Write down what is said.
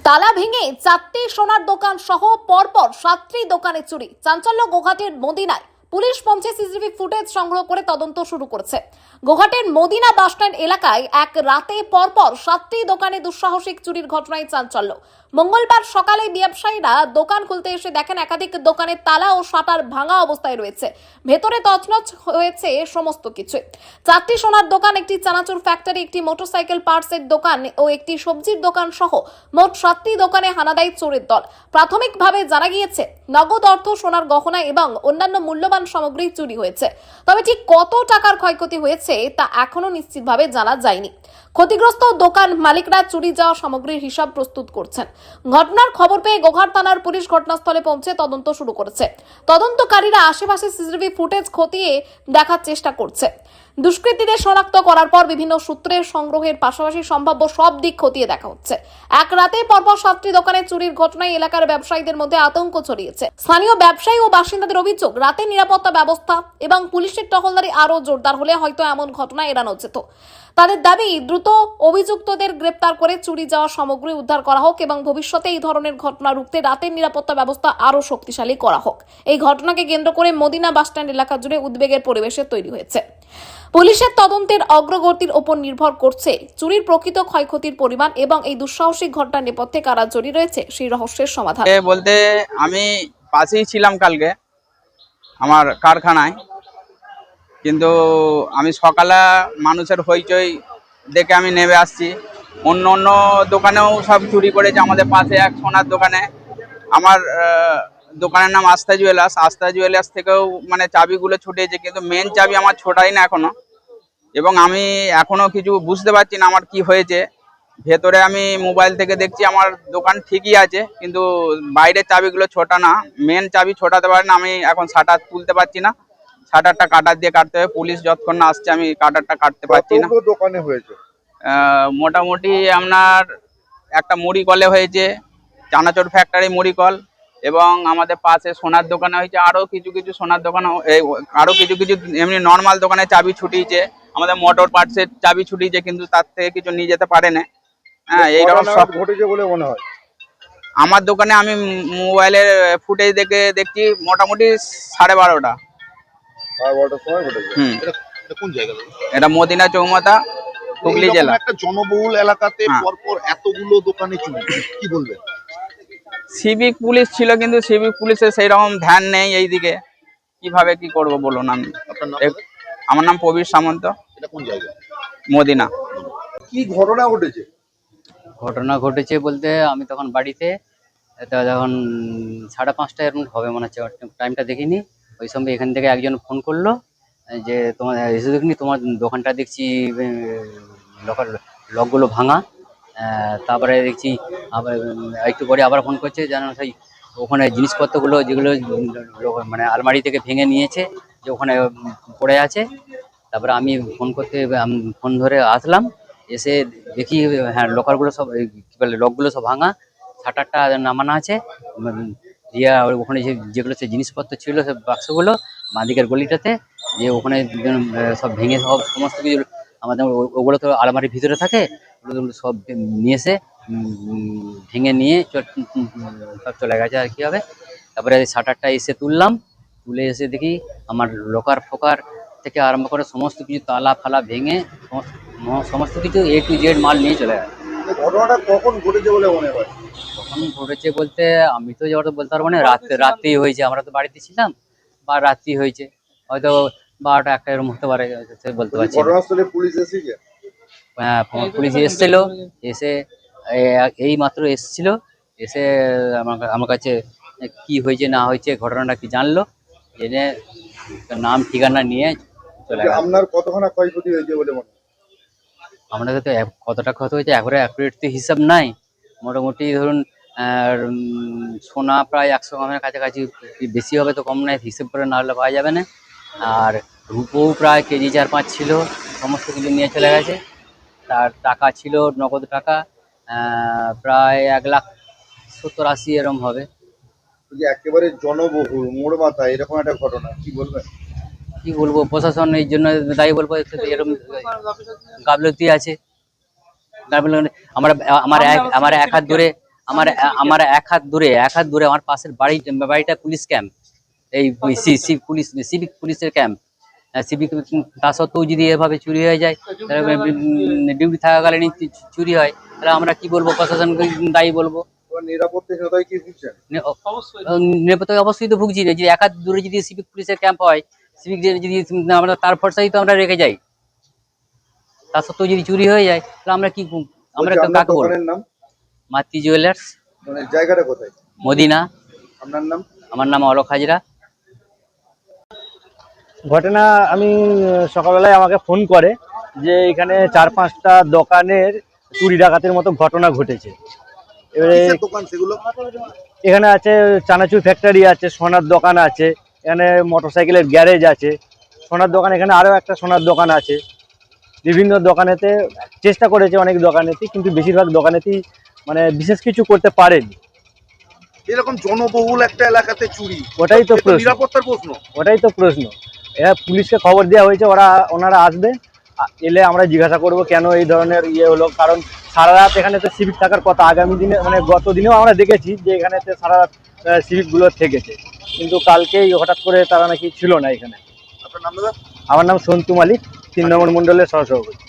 তালা ভেঙে 4টি সোনার দোকান সহ পরপর 7টি দোকানে চুরি। চাঞ্চল্য গোঘাটের মদিনায়। পুলিশ পৌঁছে সিসিটিভি ফুটেজ সংগ্রহ করে তদন্ত শুরু করেছে। গোঘাটের মদিনা বাসস্ট্যান্ড এলাকায় এক রাতে পরপর 7টি দোকানে দুঃসাহসিক চুরির ঘটনায় চাঞ্চল্য। মঙ্গলবার সকালে ব্যবসায়ীরা দোকান খুলতে এসে দেখেন একাধিক দোকানের তালা ও শাটার ভাঙা অবস্থায় রয়েছে। ভেতরে তছনছ হয়েছে সমস্ত কিছু। 4টি সোনার দোকান, একটি চানাচুর ফ্যাক্টরি, একটি মোটরসাইকেল পার্টসের দোকান ও একটি সবজির দোকান সহ মোট 7টি দোকানে হানা দেয় চোরের দল। প্রাথমিকভাবে জানা গিয়েছে নগদ অর্থ, সোনার গহনা এবং অন্যান্য মূল্যবান সামগ্রী চুরি হয়েছে। তবে ঠিক কত টাকার ক্ষয়ক্ষতি হয়েছে তা এখনো নিশ্চিতভাবে জানা যায়নি। ক্ষতিগ্রস্ত দোকান মালিকরা চুরি যাওয়া সামগ্রীর হিসাব প্রস্তুত করছেন। ঘটনার খবর পেয়ে গোঘাট থানার পুলিশ ঘটনাস্থলে পৌঁছে তদন্ত শুরু করেছে। তদন্তকারীরা আশেপাশে সিসিটিভি ফুটেজ খতিয়ে দেখার চেষ্টা করছে। দুষ্কৃতীদের শনাক্ত করার পর বিভিন্ন সূত্রের সংগ্রহের পাশাপাশি সম্ভাব্য সব দিক খতিয়ে দেখা হচ্ছে। এক রাতে পরপর 7টি দোকানে চুরির ঘটনায় এলাকার ব্যবসায়ীদের মধ্যে আতঙ্ক ছড়িয়েছে। স্থানীয় ব্যবসায়ী ও বাসিন্দাদের অভিযোগ, রাতে নিরাপত্তা ব্যবস্থা এবং পুলিশের টহলদারি আরও জোরদার হলে হয়তো এমন ঘটনা এড়ানো যেত। তাদের দাবি, দ্রুত অভিযুক্তদের গ্রেপ্তার করে চুরি যাওয়া সামগ্রী উদ্ধার করা হোক এবং ভবিষ্যতে এই ধরনের ঘটনা রুখতে রাতের নিরাপত্তা ব্যবস্থা আরও শক্তিশালী করা হোক। এই ঘটনাকে কেন্দ্র করে মদিনা বাসস্ট্যান্ড এলাকা জুড়ে উদ্বেগের পরিবেশে তৈরি হয়েছে। পুলিশের তদন্তের অগ্রগতির ওপর নির্ভর করছে চুরির প্রকৃত ক্ষয়ক্ষতির পরিমাণ এবং এই দুঃসাহসিক ঘটনার নেপথ্যে কারা জড়িয়ে রয়েছে সেই রহস্যের সমাধান। বলতে আমি পাশেই ছিলাম কালকে আমার কারখানায়, কিন্তু আমি সকালে মানুষের হইচই দেখে আমি নেমে আসছি। অন্য অন্য দোকানেও সব চুরি করেছে। আমাদের পাশে এক সোনার দোকানে, আমার দোকানের নাম আস্থা জুয়েলার্স, আস্থা জুয়েলার্স থেকেও মানে চাবিগুলো ছুটেছে, কিন্তু মেন চাবি আমার ছোটাই না এখনো। এবং আমি এখনো কিছু বুঝতে পারছি না আমার কি হয়েছে। ভেতরে আমি মোবাইল থেকে দেখছি আমার দোকান ঠিকই আছে, কিন্তু বাইরের চাবিগুলো ছোটা না, মেন চাবি ছোটাতে পারে না। আমি এখন শাটার তুলতে পারছি না, শাটারটা কাটার দিয়ে কাটতে হবে। পুলিশ যতক্ষণ না আসছে আমি কাটারটা কাটতে পারছি না। দোকানে হয়েছে মোটামুটি আপনার একটা মুড়ি কলে হয়েছে, চানাচুর ফ্যাক্টরি মুড়ি কল, এবং আমাদের পাশে সোনার দোকানে হয়েছে। আরও কিছু কিছু সোনার দোকানে, আরও কিছু কিছু এমনি নর্মাল দোকানে চাবি ছুটিয়েছে। আমাদের মোটর পার্টসের চাবি ছুটিয়েছে, কিন্তু তার থেকে কিছু নিয়ে যেতে পারে না। হ্যাঁ, এইরকম সব ঘটেছে বলে মনে হয়। আমার দোকানে আমি মোবাইলের ফুটেজ দেখে দেখছি মোটামুটি 12:30টা। 12টার সময় ঘটেছে। এটা কোন জায়গা? এটা মদিনা চৌমাথা, হুগলি জেলা। একটা জনবহুল এলাকাতে হ্যাঁ। পরপর এতগুলো দোকানে চুরি, কি বলবেন? সিভিক পুলিশ ছিল, কিন্তু সিভিক পুলিশের সেই রকম ধ্যান নেই এইদিকে। কিভাবে কি করব বলুন। আমি আপনার নাম? আমার নাম প্রবীর সামন্ত, এটা কোন জায়গা? মদিনা। কি ঘটনা ঘটেছে? ঘটনা ঘটেছে বলতে আমি তখন বাড়িতে, এটা যখন 5:30 এরকম হবে মনে হচ্ছে, টাইমটা দেখিনি। ওই সময় এখান থেকে একজন ফোন করলো যে তোমার এসে দেখিনি, তোমার দোকানটা দেখছি লকগুলো ভাঙা। তারপরে দেখছি আবার একটু পরে আবার ফোন করছে, যেন সেই ওখানে জিনিসপত্রগুলো যেগুলো মানে আলমারি থেকে ভেঙে নিয়েছে, যে ওখানে পড়ে আছে। তারপরে আমি ফোন ধরে আসলাম, এসে দেখি হ্যাঁ লকারগুলো সব কী বলে লকগুলো সব ভাঙা, শাটারটা নামানো আছে। দিয়ে ওখানে যেগুলো সে জিনিসপত্র ছিল সব বাক্সগুলো বাঁদিকের গলিটাতে, যে ওখানে সব ভেঙে সমস্ত কিছু আমাদের ওগুলো তো আলমারির ভিতরে থাকে, ওগুলো সব নিয়ে এসে ভেঙে নিয়ে সব চলে গেছে। আর কি হবে, তারপরে শাটারটা এসে তুললাম, তুলে এসে দেখি আমার লকার ফোকার থেকে আরম্ভ করে সমস্ত কিছু তালা ফালা ভেঙে সমস্ত কিছু A to Z মাল নিয়ে চলে গেছে। ঘটনাটা কখন ঘটেছে বলে মনে হয়? কখন ঘটেছে বলতে আমি তো যাওয়ার বলতে পারবো না, রাত্রেই হয়েছে। আমরা তো বাড়িতে ছিলাম, বা রাত্রি হয়েছে, হয়তো 12টা 1টা এরকম হতে পারে, বলতে পারছি না। ঘটনাস্থলে পুলিশ এসেছে? হ্যাঁ, পুলিশ এসেছিল, এসে এই মাত্র এসেছিল, এসে আমার কাছে কি হয়েছে না হয়েছে ঘটনাটা কি জানলো, জেনে নাম ঠিকানা নিয়ে চলে গেল। আপনার কতখানা ক্ষয়ক্ষতি হয়েছে বলে মনে হয়? আমাদের তো কতটা ক্ষতি হয়েছে একবারে অ্যাকুরেট তো হিসাব নাই। মোটামুটি ধরুন সোনা প্রায় 100 গ্রামের কাছাকাছি, বেশি হবে তো কম নাই, হিসেব করে না হলে পাওয়া যাবে না। আর রূপোও প্রায় কেজি 4-5 ছিল, সমস্ত কিছু নিয়ে চলে গেছে। তার টাকা ছিল নগদ টাকা প্রায় 1,70,80 এরকম হবে। যে একেবারে জনবহুল মোড় মাথা এরকম একটা ঘটনা, কি বলবেন? কি বলবো, প্রশাসন এই জন্য দায়ী বলবো, এরকম গাফলতি আছে। আমার এক হাত ধরে আমার এক হাত দূরে আমার পাশের বাড়িটা পুলিশ ক্যাম্প, এই সিভিক পুলিশের ক্যাম্প। সিভিক তা সত্ত্বেও যদি এভাবে চুরি হয়ে যায়, ডিউটি থাকাকালীন চুরি হয়, তাহলে আমরা কি বলবো? প্রশাসনকে দায়ী বলবো। নিরাপত্তাহীনতায় কি ভুগছেন? নিরাপত্তা অবশ্যই তো ভুগছি। যদি এক হাত দূরে যদি সিভিক পুলিশের ক্যাম্প হয়, সিভিক যদি আমরা তার ফর্সাই তো আমরা রেখে যাই, তা সত্ত্বেও যদি চুরি হয়ে যায়, তাহলে আমরা কি আমরা বলছি, আপনার কাকে বলবো? দোকানের নাম? মাতৃ জুয়েলার্স, মানে জায়গাটা কোথায়? মদিনা। আপনার নাম? আমার নাম অলোক হাজরা। ঘটনা আমি সকালবেলায় আমাকে ফোন করে যে এখানে 4-5টা দোকানের চুরি ডাকাতের মতো ঘটনা ঘটেছে। এবারে কিসের দোকান সেগুলো? এখানে আছে চানাচুর ফ্যাক্টরি আছে, সোনার দোকান আছে, এখানে মোটরসাইকেলের গ্যারেজ আছে, সোনার দোকান, এখানে আরও একটা সোনার দোকান আছে। বিভিন্ন দোকানেতে চেষ্টা করেছে, অনেক দোকানেতেই, কিন্তু বেশিরভাগ দোকানেতেই মানে বিশেষ কিছু করতে পারেনি। এরকম জনবহুল একটা এলাকাতে চুরি, ওটাই তো এ তো প্রশ্ন। নিরাপত্তার প্রশ্ন। ওটাই তো প্রশ্ন। এরা পুলিশকে খবর দেওয়া হয়েছে, ওনারা আসবে, এলে আমরা জিজ্ঞাসা করব কেন এই ধরনের হলো। কারণ সারা রাত এখানে তো সিভিক থাকার কথা। আগামী দিনে মানে গত দিনেও আমরা দেখেছি যে এখানেতে সারা রাত সিভিকগুলো থেকেছে, কিন্তু কালকেই হঠাৎ করে তারা নাকি ছিল না এখানে। আপনার নাম দাদা? আমার নাম সন্তু মালিক, 3 নম্বর মণ্ডলের সহসভাপতি।